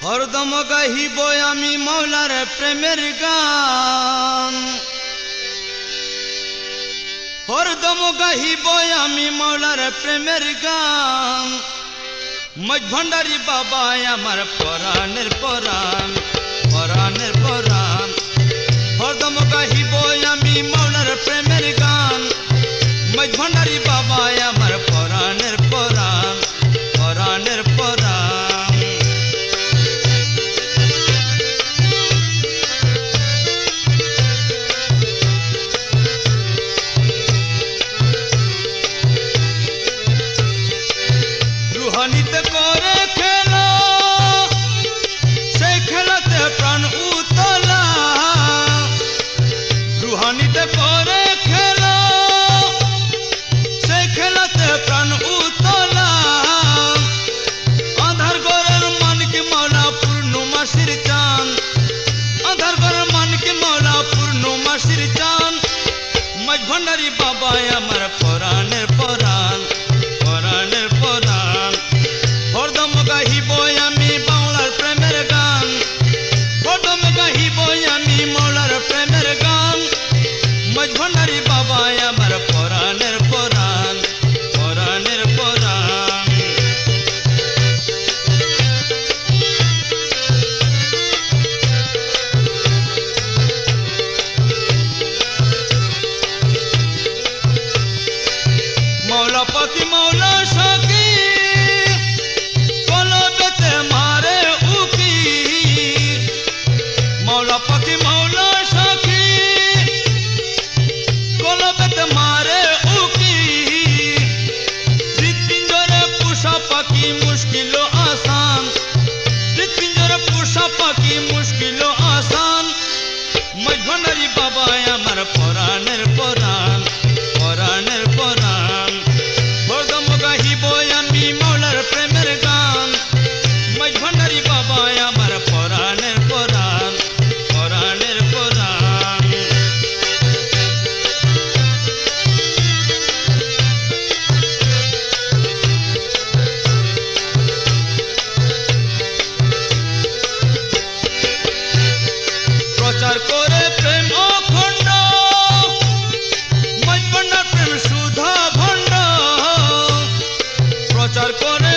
হরদম গাহিব আমি মৌলার প্রেমের গান, হরদম গাহিব আমি মৌলার প্রেমের গান। মজ ভান্ডারী বাবা আমার পরাণের পরাণ, পরাণের পরাণ। হরদম গাহিব আমি মৌলার প্রেমের গান। মজ ভান্ডারী বাবা আমার পরাণের পরাণ, পরাণের পরাণ। রুহানিতে করে খেলা, সেই খেলাতে প্রাণ উতলা। রুহানিতে করে খেলা, সেই খেলাতে প্রাণ উতলা। আধার ঘরের মানকি মৌলা পূর্ণমাসির চান, আধার ঘরের মানকি মৌলা পূর্ণমাসির চান। মজ ভান্ডারী বাবা আমার পরাণের পরাণ, পরাণের পরাণ। হরদম গাহিব আমি বাংলার প্রেমের গান, হরদম গাহিব আমি মৌলার প্রেমের গান। মজ ভান্ডারী বাবা আমার পরাণের পরাণ, পরাণের পরাণ। মৌলা পাখি মৌলা সাকি কলবেতে মারে উকি। মৌলা পাখি মৌলা সাকি কলবেতে মারে উকি। হৃৎপিঞ্জরে পোষা পাখি মুশকিল আসান, হৃৎপিঞ্জরে পোষা পাখি মুশকিল আসান। মজ ভান্ডারী বাবা আমার পরাণের পরাণ, পরাণের পরাণ। হরদম গাহিব আমি মৌলার প্রেমের গান। মজ ভান্ডারী বাবা আমার পরাণের পরাণ, পরাণের পরাণ। প্রচার করে প্রেম অখণ্ড, মজ ভান্ডার প্রেম সুধা ভণ্ড। প্রচার করে